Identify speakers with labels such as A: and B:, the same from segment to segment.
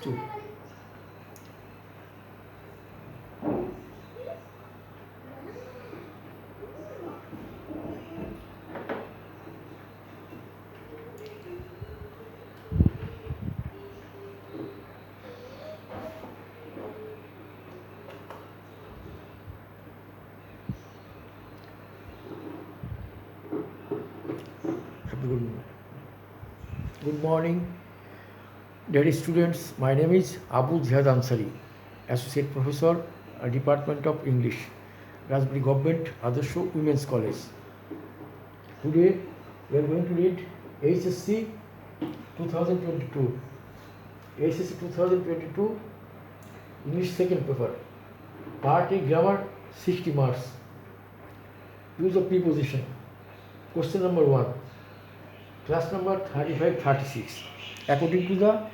A: 2. Good morning, dear students. My name is Abu Jihad Ansari, Associate Professor, Department of English, Raspberry Government Adersho Women's College. Today we are going to read HSC 2022. HSC 2022 English second paper. Part A Grammar 60 marks. Use of preposition. Question number 1. Class number 35-36. According to the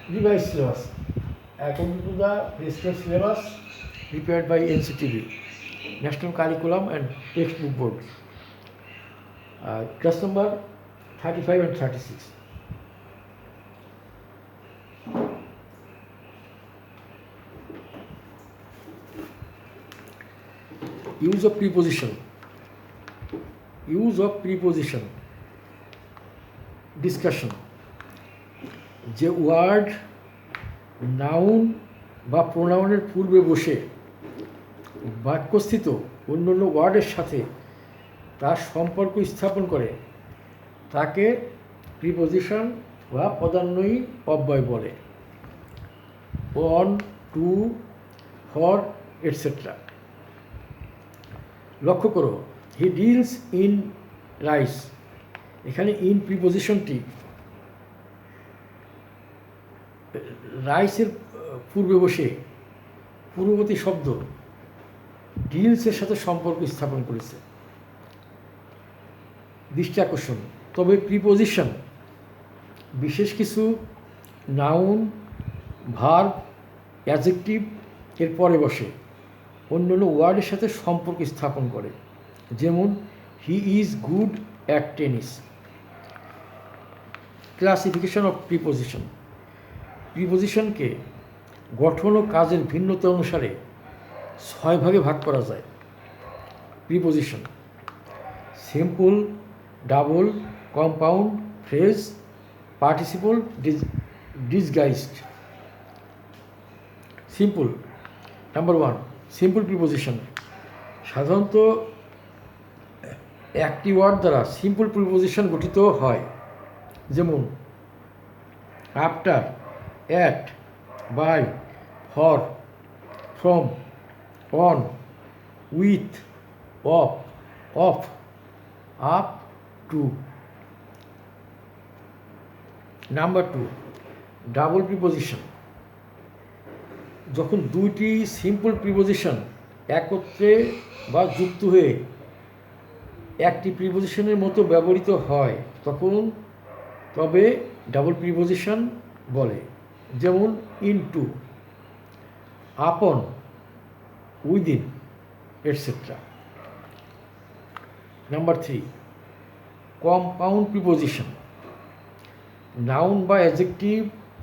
A: revised syllabus, according to the prescribed syllabus prepared by NCTB, National Curriculum and Textbook Board. Class number 35 and 36. Use of preposition. Use of preposition. Discussion. যে word noun বা প্রোনাউনের পূর্বে বসে বাক্যস্থিত অন্য অন্য ওয়ার্ডের সাথে তার সম্পর্ক স্থাপন করে তাকে প্রিপোজিশন বা পদান্বয়ী অব্যয় বলে। On, to, for, etcetera. লক্ষ্য করো, হি ডিলস ইন রাইস। এখানে ইন প্রিপোজিশনটি রাইসের পূর্বে বসে পূর্ববর্তী শব্দ ডিলসের সাথে সম্পর্ক স্থাপন করেছে। দৃষ্টি আকর্ষণ। তবে প্রিপোজিশন বিশেষ কিছু নাউন, ভার্ব, অ্যাডজেক্টিভ এর পরে বসে অন্য অন্য ওয়ার্ডের সাথে সম্পর্ক স্থাপন করে। যেমন he is good at tennis. Classification of preposition. প্রিপোজিশনকে গঠন ও কাজের ভিন্নতা অনুসারে 6 ভাগে ভাগ করা যায়। Preposition: simple, double, compound, phrase, participle, disguised. Simple. Number 1, simple preposition. সাধারণত একটি ওয়ার্ড দ্বারা সিম্পল প্রিপোজিশন গঠিত হয়। যেমন after, at, by, for, from, on, with, of, of, up, to. Number 2, double preposition. যখন দুইটি সিম্পল প্রিপোজিশন একত্রে বা যুক্ত হয়ে একটি প্রিপোজিশনের মতো ব্যবহৃত হয় তবে ডাবল প্রিপোজিশন বলে। যেমন ইনটু, আপন, within, etcetera. Number 3, compound preposition. Noun বা অ্যাডজেক্টিভ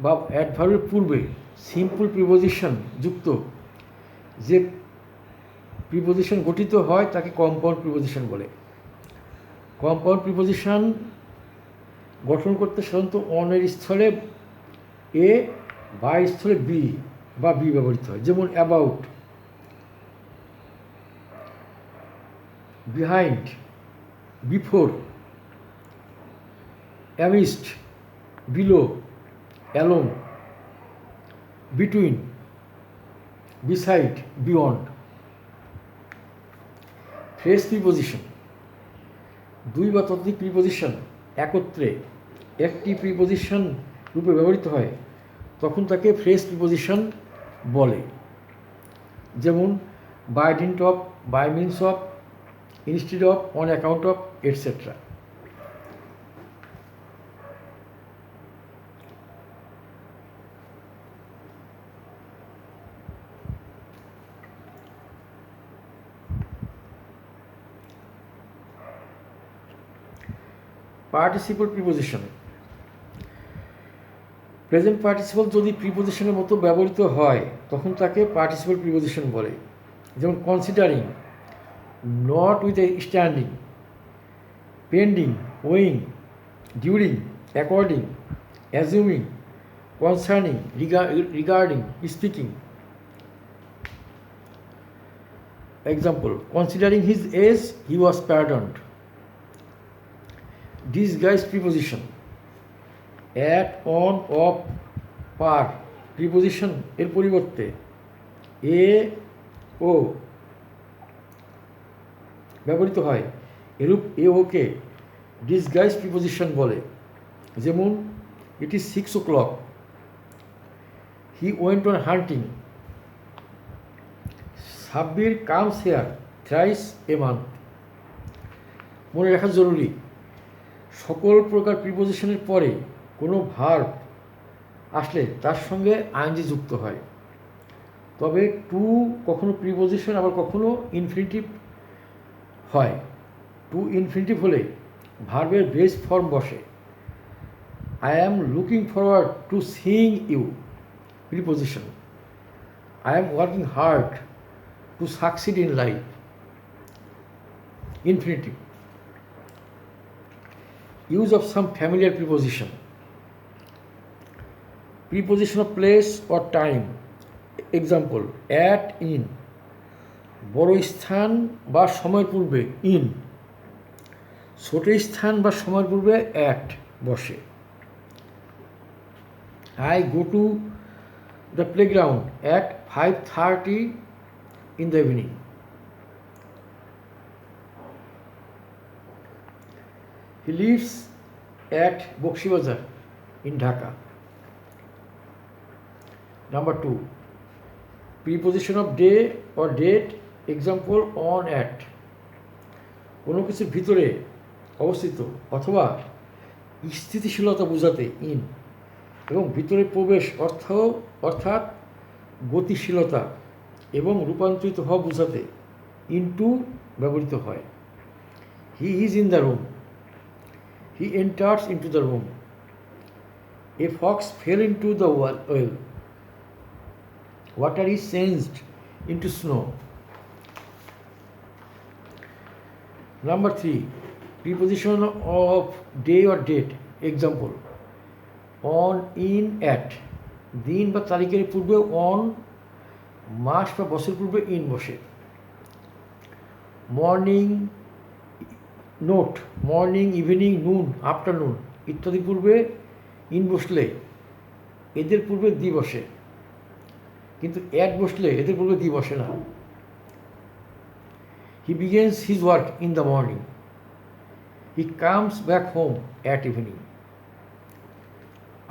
A: বা অ্যাডভার্বের পূর্বে সিম্পল প্রিপোজিশন যুক্ত যে প্রিপোজিশন গঠিত হয় তাকে কম্পাউন্ড প্রিপোজিশন বলে। কম্পাউন্ড প্রিপোজিশন গঠন করতে সাধারণত অনের স্থলে এ বা স্থলে বি বা বি ব্যবহৃত হয়। যেমন about, behind, before, amidst, below, alone, between, beside, beyond. Phrase preposition. 2 বা ততোধিক প্রিপোজিশন একত্রে একটি প্রিপোজিশন রূপে ব্যবহৃত হয় তখন তাকে ফ্রেজ প্রিপোজিশন বলে। যেমন by dint of, by means of, instead of, on account of, etcetera. Participle preposition. Present participle যদি প্রিপোজিশনের মতো ব্যবহৃত হয় তখন তাকে পার্টিসিপল প্রিপোজিশন বলে। যেমন considering, not with a standing, pending, owing, during, according, assuming, concerning, regarding, speaking. Example, considering his age, he was pardoned. Disguise preposition, at, on, of, par preposition এর পরিবর্তে এ ও ব্যবহৃত হয়, এরূপ এ ওকে ডিসগাইজ প্রিপোজিশন বলে। যেমন it is 6 o'clock, he went on hunting, Sabbir comes hair thrice a month. মনে রাখা জরুরি, সকল প্রকার প্রিপোজিশনের পরে কোনো ভার্ব আসলে তার সঙ্গে আইএনজি যুক্ত হয়। তবে টু কখনো প্রিপোজিশন আবার কখনো ইনফিনিটিভ হয়। টু ইনফিনিটিভ হলে ভার্বের বেস ফর্ম বসে। I am looking forward to seeing you preposition. I am working hard to succeed in life, infinitive. Use of some familiar preposition, preposition of place or time. Example, at, in, বড় স্থান বা সময়ের পূর্বে in, ছোট স্থান বা সময়ের পূর্বে অ্যাট বসে। I go to the playground at 5:30 in the evening. He lives at Bakshi Bazar in Dhaka. Number 2, preposition of day or date. Example, on, at. কোনো কিছুর ভিতরে অবস্থিত অথবা স্থিতিশীলতা বোঝাতে ইন, এবং ভিতরে প্রবেশ অর্থাৎ গতিশীলতা এবং রূপান্তরিত হওয়া বোঝাতে ইনটু ব্যবহৃত হয়। He is in the room, he enters into the room. A fox fail into the well, water is changed into snow. Number 3, preposition of day or date. Example, on, in, at. দিন বা তারিখের পূর্বে on, মাস বা বছর পূর্বে in বসে। Morning, note, morning, evening, নুন, afternoon ইত্যাদি পূর্বে ইন বসলে এদের পূর্বে দি বসে, কিন্তু অ্যাট বসলে এদের পূর্বে দি বসে না। He begins his work in the morning, he comes back home at evening.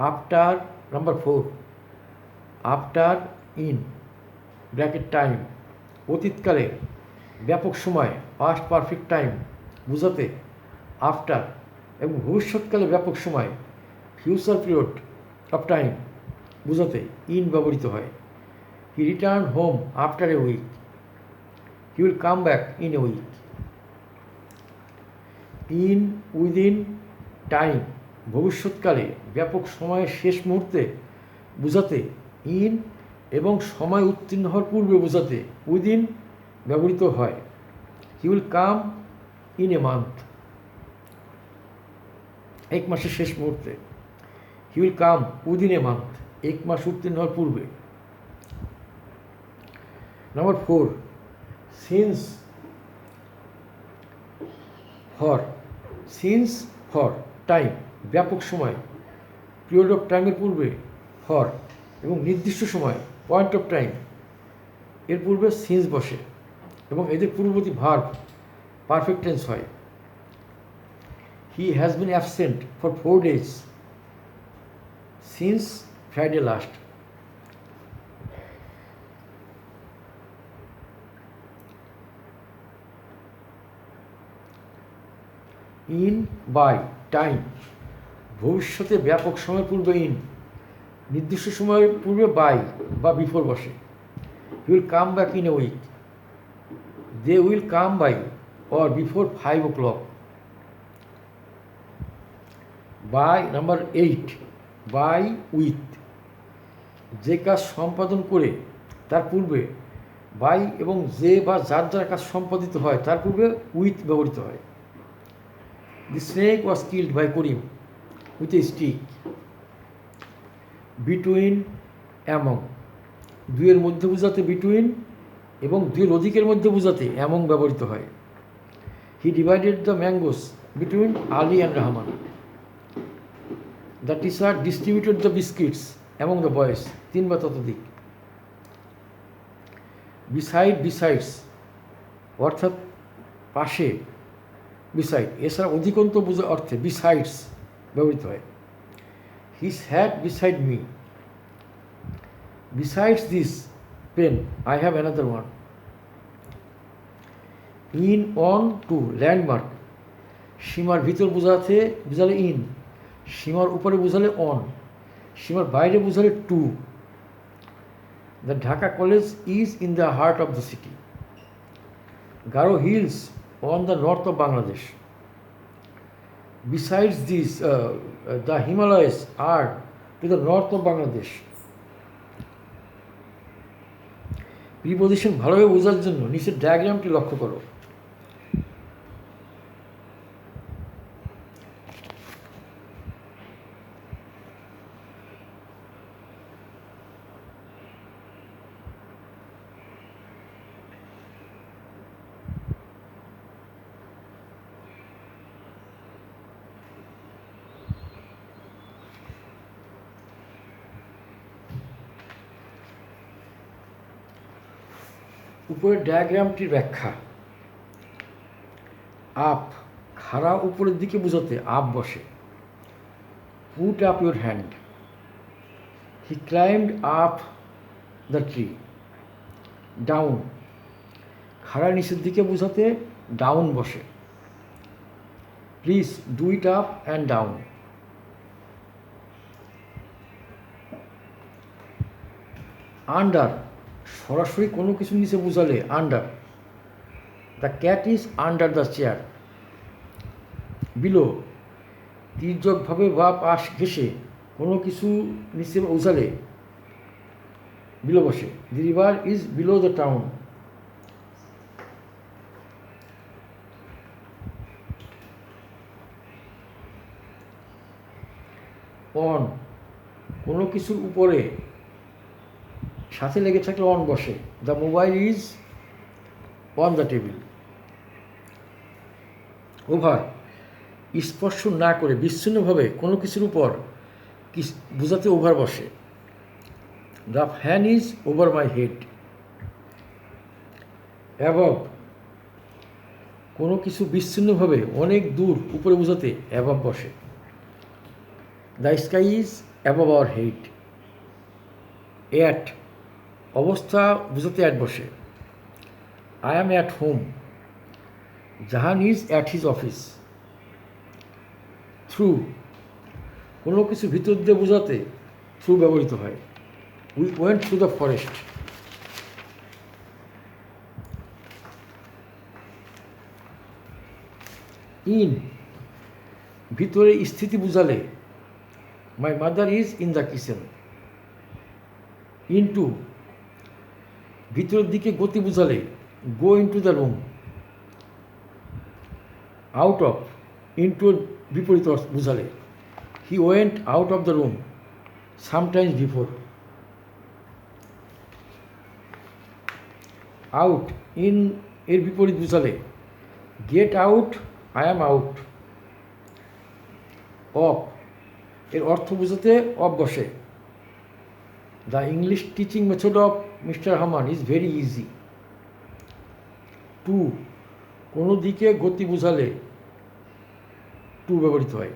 A: After, number 4, after, in bracket time, অতীতকালে ব্যাপক সময় পাস্ট পারফেক্ট টাইম বোঝাতে আফটার, এবং ভবিষ্যৎকালে ব্যাপক সময় ফিউচার পিরিয়ড অফ টাইম বোঝাতে ইন ব্যবহৃত হয়। He return home after a week, he will come back in a week. In, within, time ভবিষ্যৎকালে ব্যাপক সময়ের শেষ মুহূর্তে বোঝাতে ইন, এবং সময় উত্তীর্ণ হওয়ার পূর্বে বোঝাতে উইদিন ব্যবহৃত হয়। He will come in a month, এক মাসের শেষ মুহূর্তে। He will come within a month, এক মাস উত্তীর্ণ হওয়ার পূর্বে। Number 4, since for, since for time ব্যাপক সময়, পিরিয়ড অফ টাইমের পূর্বে ফর, এবং নির্দিষ্ট সময় পয়েন্ট অফ টাইম এর পূর্বে সিন্স বসে, এবং এদের পূর্ববর্তী ভার্ব পারফেক্ট টেন্স হয়। He has been absent for 4 days since Friday last. In, by, time ভবিষ্যতে ব্যাপক সময়ের পূর্বে ইন, নির্দিষ্ট সময়ের পূর্বে বাই বা বিফোর বসে। He will come back in a week, they will come by or before 5 o'clock. By, number 8, by with, যে কাজ সম্পাদন করে তার পূর্বে বাই এবং যে বা যার দ্বারা কাজ সম্পাদিত হয় তার পূর্বে উইথ ব্যবহৃত হয়। The snake was killed by Karim with a stick. Between, among, দুইয়ের মধ্যে বোঝাতে বিটুইন এবং দুইয়ের অধিকের মধ্যে বোঝাতে অ্যামং ব্যবহৃত হয়। হি divided the mangoes between Ali and Rahman. The teacher distributed the biscuits among the boys, তিন বা ততোধিক। বিসাইড, বিসাইডস অর্থাৎ পাশে, বিসাইড এছাড়া অধিকন্ত বোঝা অর্থে বিসাইডস ব্যবহৃত হয়। He sat beside me. Besides this pen I have another one. In, on, to, landmark, সীমার ভিতর বোঝালে ইন, সীমার উপরে বোঝালে অন, সীমার বাইরে বোঝালে to. The Dhaka college is in the heart of the city. Garo Hills on the north of Bangladesh. Besides this, the Himalayas are to the north of Bangladesh. Preposition ভালোভাবে বোঝার জন্য নিচের ডায়াগ্রামটি লক্ষ্য করো। উপরের ডায়াগ্রামটির ব্যাখ্যা। আপ, খাড়া উপরের দিকে বোঝাতে আপ বসে। Put up your hand. He climbed up the tree. Down, খাড়া নিচের দিকে বোঝাতে ডাউন বসে। Please do it up and down. Under, সরাসরি কোনো কিছু নিচে বোঝালে under. The cat is under the chair. Below, তির্যকভাবে বা পাশ ঘেঁষে কোনো কিছু নিচে বোঝালে বিলো বসে। The river is below the town. On, কোনো কিছুর উপরে সাথে লেগে থাকলে অন বসে। The mobile is on the table. Over, স্পর্শ না করে বিচ্ছিন্নভাবে কোনো কিছুর উপর বোঝাতে ওভার বসে। The fan is over my head. Above, কোনো কিছু বিচ্ছিন্নভাবে অনেক দূর উপরে বোঝাতে অ্যাবভ বসে। The sky is above our head. At, অবস্থা বোঝাতে অ্যাট বসে। I am at home. Jahan is at his office. Through, কোনো কিছু ভিতর দিয়ে বোঝাতে থ্রু ব্যবহৃত হয়। We went through the forest. In, ভিতরে স্থিতি বোঝালে my mother is in the kitchen. Into, ভিতরের দিকে গতি বোঝালে গো into the room. Out of, ইনটুর বিপরীত বোঝালে he went out of the room sometimes before. Out, in এর বিপরীত বোঝালে get out, I am out. Off, এর অর্থ বোঝাতে অফ বসে। The English teaching method of mister Haman is very easy. To, কোনো দিকে গতি বোঝালে টু ব্যবহৃত হয়।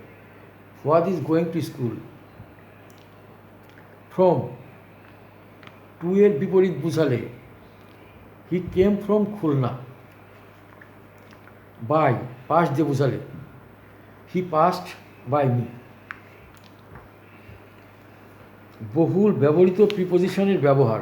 A: Fuad is going to school. From, to এর বিপরীত বোঝালে he came from Khulna. By, পাস দিয়ে বোঝালে হি পাস্ট বাই মি। বহুল ব্যবহৃত প্রিপোজিশনের ব্যবহার।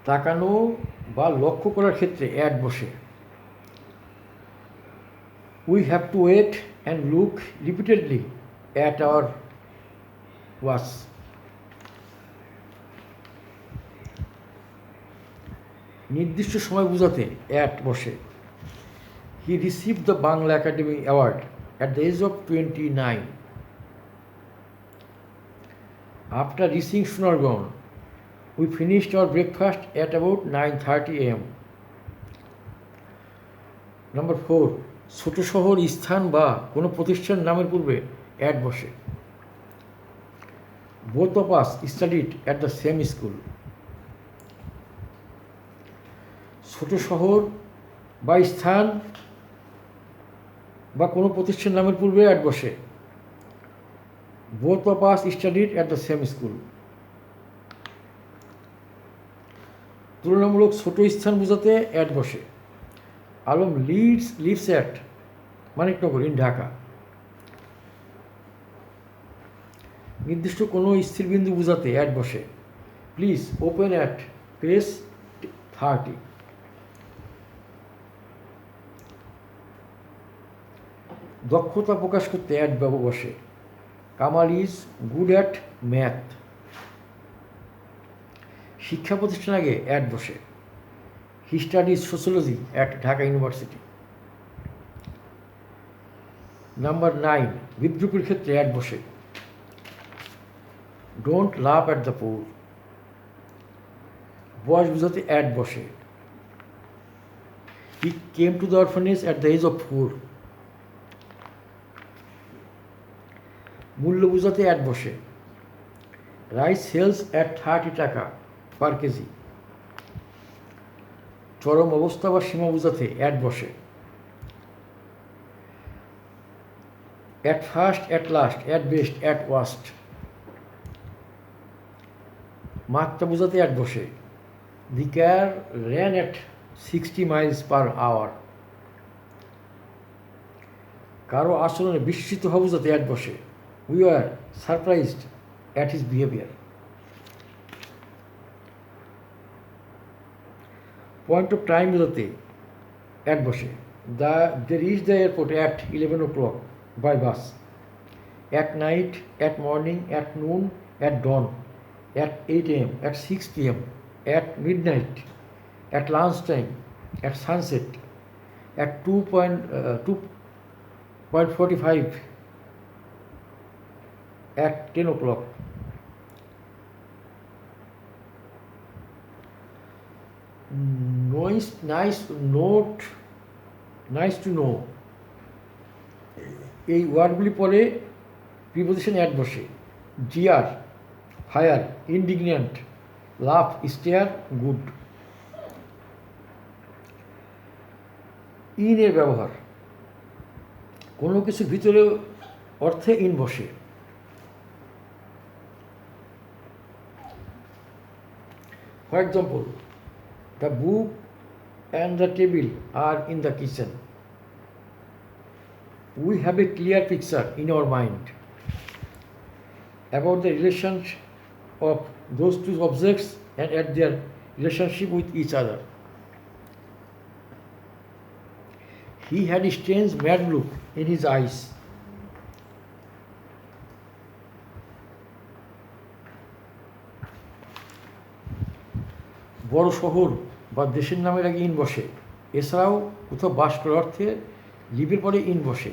A: তাকানো বা লক্ষ্য করার ক্ষেত্রে অ্যাড বসে। We have to wait and look repeatedly at our watch. নির্দিষ্ট সময় বোঝাতে অ্যাট বসে। He received the Bangla academy award at the age of 29. After reaching Sunarganj we finished our breakfast at about 9:30 am. Number 4, ছোট শহর, স্থান বা কোনো প্রতিষ্ঠান নামের পূর্বে অ্যাড বসে। Both of us studied at the same school. ছোট শহর বা স্থান বা কোনো প্রতিষ্ঠান নামের পূর্বে অ্যাড বসে। Both of us studied at the same school. তুলনামূলক ছোট স্থান বোঝাতে অ্যাড বসে। Alam lives at Maniknagar in Dhaka. নির্দিষ্ট কোনো স্থির বিন্দু বোঝাতে অ্যাড বসে। Please open at page 30. দক্ষতা প্রকাশ করতে অ্যাড বসে। Kamal is good at math. শিক্ষা প্রতিষ্ঠান আগে অ্যাড বসে। He studies sociology at Dhaka university. Number 9, বিদ্রুপের ক্ষেত্রে অ্যাড বসে। Don't love at the poor. বয়স বোঝাতে অ্যাড বসে। He came to the orphanage at the age of 4. মূল্য বোঝাতে অ্যাড বসে। রাইস সেলস অ্যাট 30 টাকা পার কেজি। চরম অবস্থা বা সীমা বোঝাতে অ্যাড বসে। At first, at last, at best, at worst. মাত্রা বোঝাতে অ্যাড বসে। The car ran at 60 miles per hour. কারো আচরণে বিস্মিত হওয়া বোঝাতে অ্যাড বসে। We are surprised at his behaviour. Point of time বোঝাতে অ্যাড বসে। They reach the airport at 11 o'clock by bus. At night, at morning, at noon, at dawn, at 8 am, at 6 PM, at midnight, at lunch time, at sunset, at 2:45, at 10 o'clock. Nice to know. এই ওয়ার্ডগুলি পরে preposition at বসে। Jeer, fire, indignant, laugh, stare, good. In এর ব্যবহার। কোনো কিছু ভিতরে অর্থে in বসে। For example, the book and the table are in the kitchen. We have a clear picture in our mind about the relationship of those two objects and at their relationship with each other. He had a strange mad look in his eyes. বড় শহর বা দেশের নামের আগে in বসে। এছাড়াও কোথাও বাস করার অর্থে লিভের পরে ইন বসে।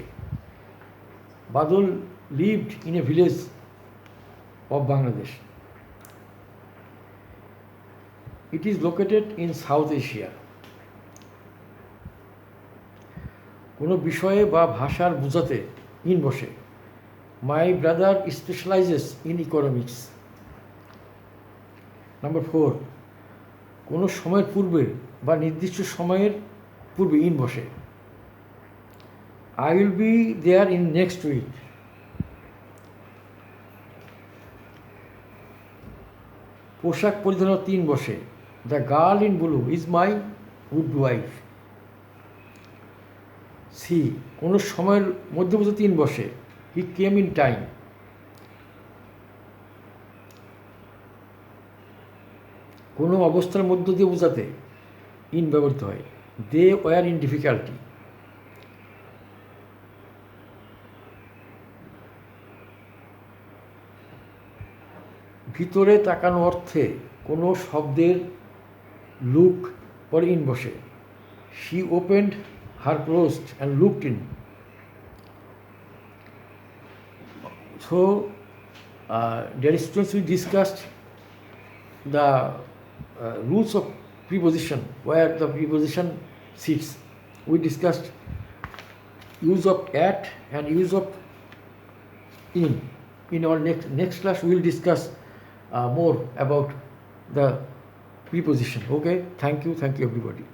A: Badal lived in a village of Bangladesh. It is located in South Asia. কোনো বিষয়ে বা ভাষার বোঝাতে ইন বসে। My brother specializes in economics. Number 4, কোনো সময়ের পূর্বে বা নির্দিষ্ট সময়ের পূর্বে ইন বসে। I will be there in next week. পোশাক পরিধানের 3 বসে। The girl in blue is my would wife. C, কোনো সময়ের মধ্যে মধ্যে 3 বসে। He came in time. কোনো অবস্থার মধ্য দিয়ে বোঝাতে ইন ব্যবহৃত হয়। They were in difficulty. ভিতরে তাকানো অর্থে কোনো শব্দের লুক পরে ইন বসে। She opened her closed and looked in. So, dear students, we discussed the rules of preposition, where the preposition sits. We discussed use of at and use of in. In our next class, we will discuss more about the preposition. Okay, thank you everybody.